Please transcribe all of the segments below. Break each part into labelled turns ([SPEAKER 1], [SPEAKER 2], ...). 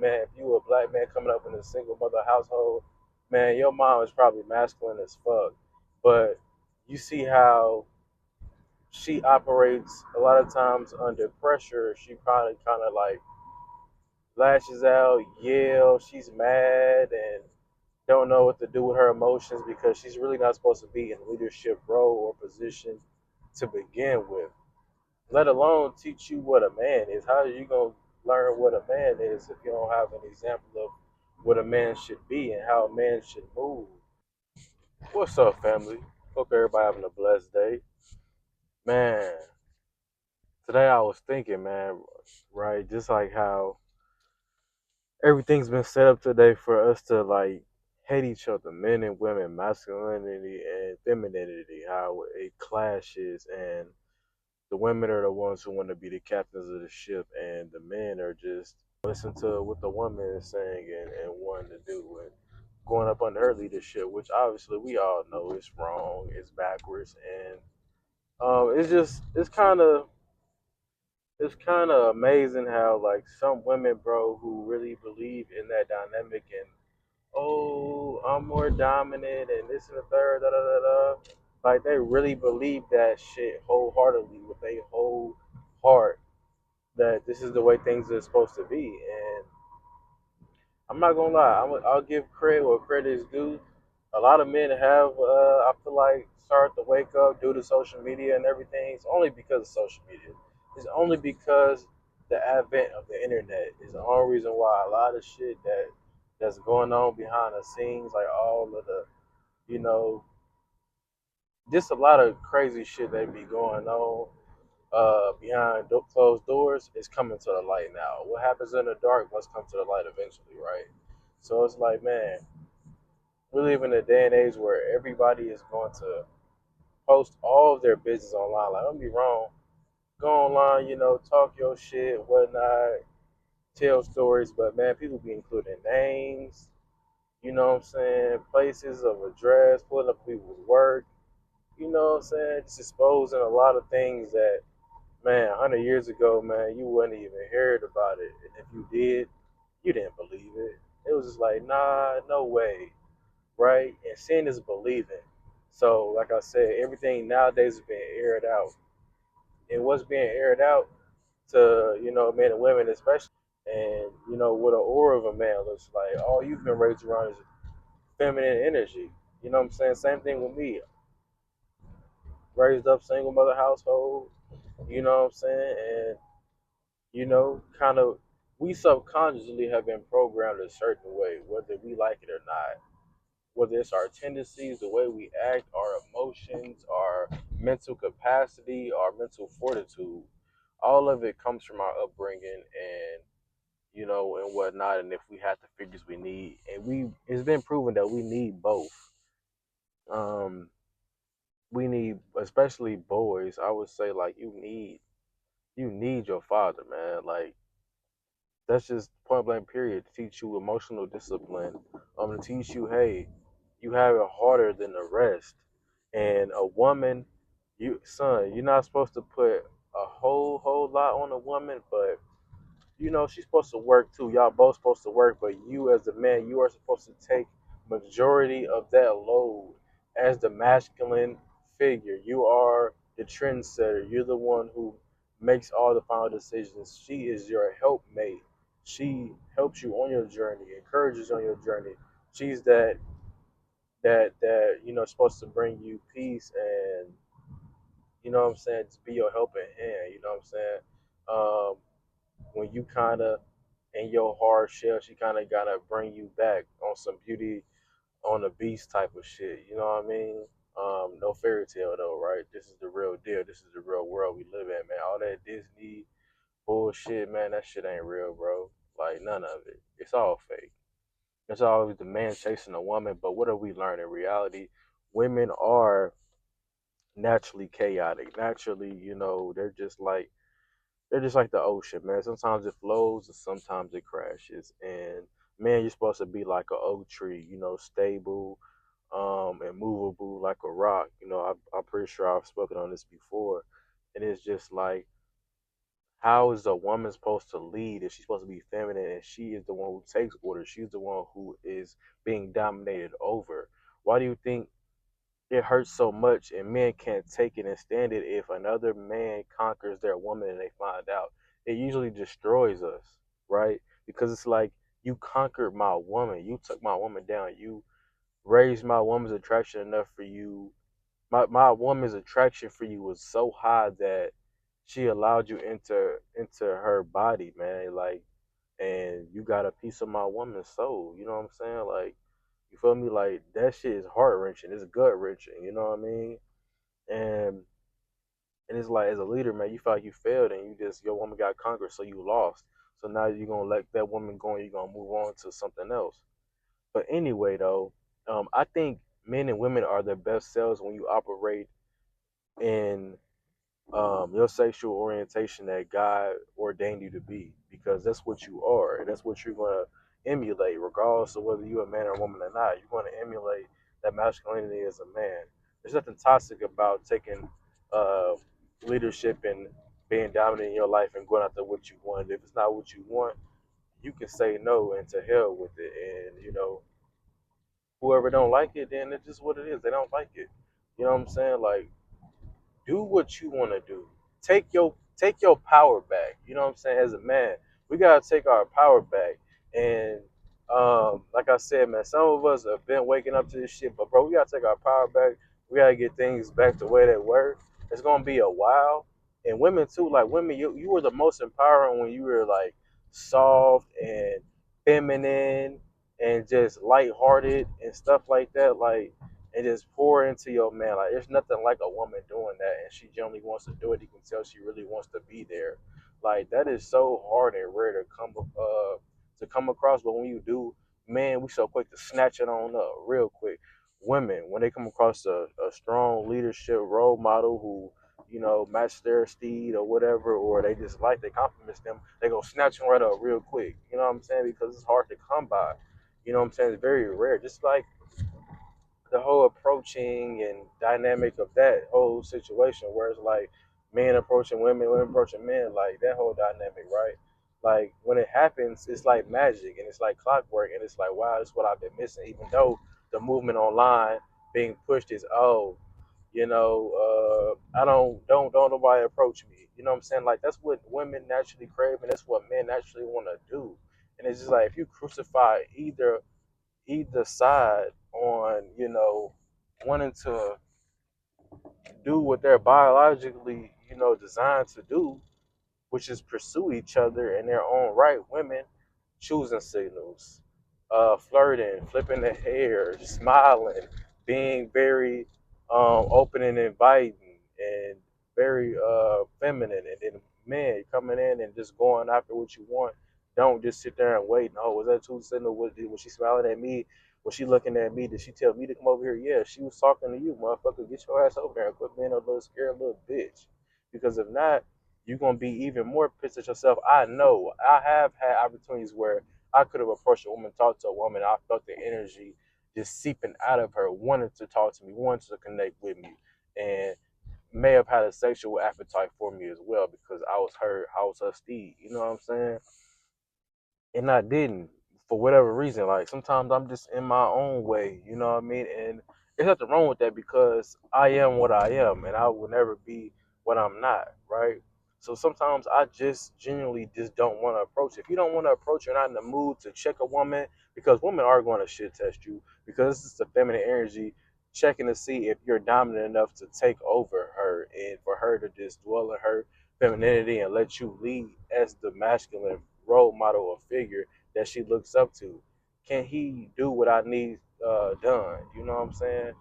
[SPEAKER 1] man, if you a black man coming up in a single mother household, man, your mom is probably masculine as fuck. But you see how she operates a lot of times under pressure. She probably kind of like lashes out, yells, she's mad, and don't know what to do with her emotions because she's really not supposed to be in a leadership role or position to begin with, let alone teach you what a man is. How are you going to learn what a man is if you don't have an example of what a man should be and how a man should move? What's up, family? Hope everybody having a blessed day. Man, today I was thinking, man, right, just like how everything's been set up today for us to like hate each other, men and women, masculinity and femininity, how it clashes, and the women are the ones who want to be the captains of the ship, and the men are just listen to what the woman is saying and wanting to do and going up under her leadership, which obviously we all know is wrong, it's backwards, and it's kind of amazing how like some women, bro, who really believe in that dynamic and oh, I'm more dominant and this and the third, da da da da. Like they really believe that shit wholeheartedly with their whole heart that this is the way things are supposed to be. And I'm not gonna lie, I'll give credit where credit is due. A lot of men have, I feel like, started to wake up due to social media and everything. It's only because of social media. It's only because the advent of the internet is the only reason why a lot of shit that's going on behind the scenes, like all of the, you know, just a lot of crazy shit that be going on behind closed doors is coming to the light now. What happens in the dark must come to the light eventually, right? So it's like, man, we live in a day and age where everybody is going to post all of their business online. Like, don't be wrong. Go online, talk your shit, whatnot, tell stories, but man, people be including names, you know what I'm saying, places of address, pulling up people's work, you know what I'm saying, just exposing a lot of things that, man, 100 years ago, man, you wouldn't even heard about it. And if you did, you didn't believe it. It was just like, nah, no way, right? And seeing is believing. So, like I said, everything nowadays is being aired out. And what's being aired out to, men and women especially, and, what an aura of a man looks like. All you've been raised around is feminine energy. You know what I'm saying? Same thing with me. Raised up single mother household, you know what I'm saying? And, kind of, we subconsciously have been programmed a certain way, whether we like it or not. Whether it's our tendencies, the way we act, our emotions, our mental capacity, our mental fortitude, all of it comes from our upbringing and and whatnot. And if we have the figures we need, and it's been proven that we need both. Um, we need, especially boys. I would say like you need your father, man. Like that's just point blank period to teach you emotional discipline. To teach you, hey, you have it harder than the rest. And a woman, you're not supposed to put a whole lot on a woman, but she's supposed to work too. Y'all both supposed to work, but you as the man, you are supposed to take majority of that load as the masculine figure. You are the trendsetter. You're the one who makes all the final decisions. She is your helpmate. She helps you on your journey, encourages you on your journey. She's that supposed to bring you peace and what I'm saying, just be your helping hand. You know what I'm saying? When you kind of in your hard shell, she kind of gotta bring you back on some Beauty on the Beast type of shit. You know what I mean? No fairy tale though, right? This is the real deal. This is the real world we live in, man. All that Disney bullshit, man, that shit ain't real, bro. Like none of it. It's all fake. It's always the man chasing a woman, but what are we learning? In reality, women are naturally chaotic. Naturally, they're just like the ocean, man. Sometimes it flows and sometimes it crashes. And man, you're supposed to be like an oak tree, stable, and movable like a rock. I'm pretty sure I've spoken on this before. And it's just like How is a woman supposed to lead if she's supposed to be feminine and she is the one who takes orders? She's the one who is being dominated over. Why do you think it hurts so much and men can't take it and stand it if another man conquers their woman and they find out? It usually destroys us, right? Because it's like you conquered my woman, you took my woman down, you raised my woman's attraction enough for you. My woman's attraction for you was so high that she allowed you into her body, man. Like, and you got a piece of my woman's soul. You know what I'm saying? Like, you feel me? Like that shit is heart wrenching. It's gut wrenching. You know what I mean? And and it's like as a leader, man, you feel like you failed and you just your woman got conquered, so you lost. So now you're gonna let that woman go and you're gonna move on to something else. But anyway, though, I think men and women are their best selves when you operate in your sexual orientation that God ordained you to be, because that's what you are, and that's what you're going to emulate, regardless of whether you're a man or a woman or not. You're going to emulate that masculinity as a man. There's nothing toxic about taking uh, leadership and being dominant in your life and going after what you want. If it's not what you want, you can say no and to hell with it. And whoever don't like it, then it's just what it is. They don't like it. You know what I'm saying? Like, do what you want to do. Take your power back. You know what I'm saying? As a man, we gotta take our power back. And like I said, man, some of us have been waking up to this shit, but bro, we gotta take our power back. We gotta get things back the way they were. It's gonna be a while. And women too, like women, you were the most empowering when you were like soft and feminine and just lighthearted and stuff like that. Like and just pour into your man. Like there's nothing like a woman doing that, and she generally wants to do it. You can tell she really wants to be there. Like that is so hard and rare to come across. But when you do, man, we so quick to snatch it on up real quick. Women, when they come across a strong leadership role model who match their steed or whatever, or they just like they compliments them, they go snatch them right up real quick. You know what I'm saying? Because it's hard to come by. You know what I'm saying? It's very rare. Just like the whole approaching and dynamic of that whole situation where it's like men approaching women, women approaching men, like that whole dynamic, right? Like when it happens, it's like magic and it's like clockwork and it's like, wow, this is what I've been missing. Even though the movement online being pushed is, oh, I don't nobody approach me. You know what I'm saying? Like that's what women naturally crave and that's what men naturally want to do. And it's just like if you crucify either side on wanting to do what they're biologically designed to do, which is pursue each other in their own right. Women choosing signals, flirting, flipping the hair, smiling, being very open and inviting, and very feminine. And then men coming in and just going after what you want. Don't just sit there and wait. No, was that true signal? Was she smiling at me? Was she looking at me? Did she tell me to come over here? Yeah, she was talking to you, motherfucker. Get your ass over there and quit being a little scared little bitch. Because if not, you're gonna be even more pissed at yourself. I know I have had opportunities where I could have approached a woman, talked to a woman. I felt the energy just seeping out of her, wanted to talk to me, wanted to connect with me, and may have had a sexual appetite for me as well because I was her steed. You know what I'm saying? And I didn't for whatever reason. Like sometimes I'm just in my own way, you know what I mean? And there's nothing wrong with that because I am what I am and I will never be what I'm not, right? So sometimes I just genuinely just don't want to approach. If you don't want to approach, you're not in the mood to check a woman because women are going to shit test you because this is the feminine energy checking to see if you're dominant enough to take over her and for her to just dwell in her femininity and let you lead as the masculine role model or figure that she looks up to. Can he do what I need done? You know what I'm saying?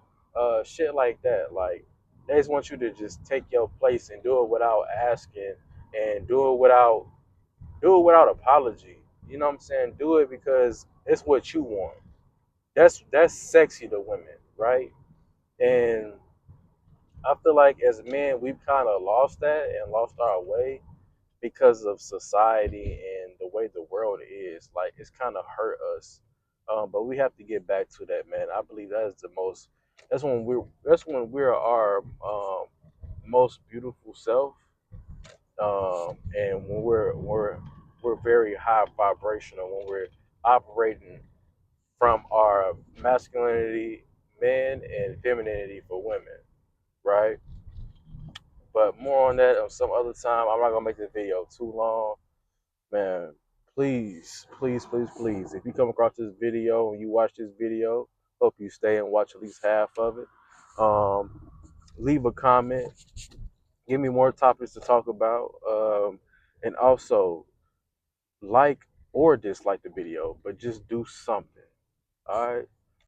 [SPEAKER 1] Shit like that. Like they just want you to just take your place and do it without asking and do it without apology. You know what I'm saying? Do it because it's what you want. That's sexy to women, right? And I feel like as men we've kind of lost that and lost our way because of society and the way the world is. Like it's kind of hurt us. But we have to get back to that, man. I believe that is the most. That's when we're our most beautiful self. And when we're very high vibrational when we're operating from our masculinity, men, and femininity for women, right? But more on that some other time. I'm not gonna make this video too long, man. Please, please, please, please. If you come across this video and you watch this video, hope you stay and watch at least half of it. Um, Leave a comment. Give me more topics to talk about. And also like or dislike the video, but just do something. All right.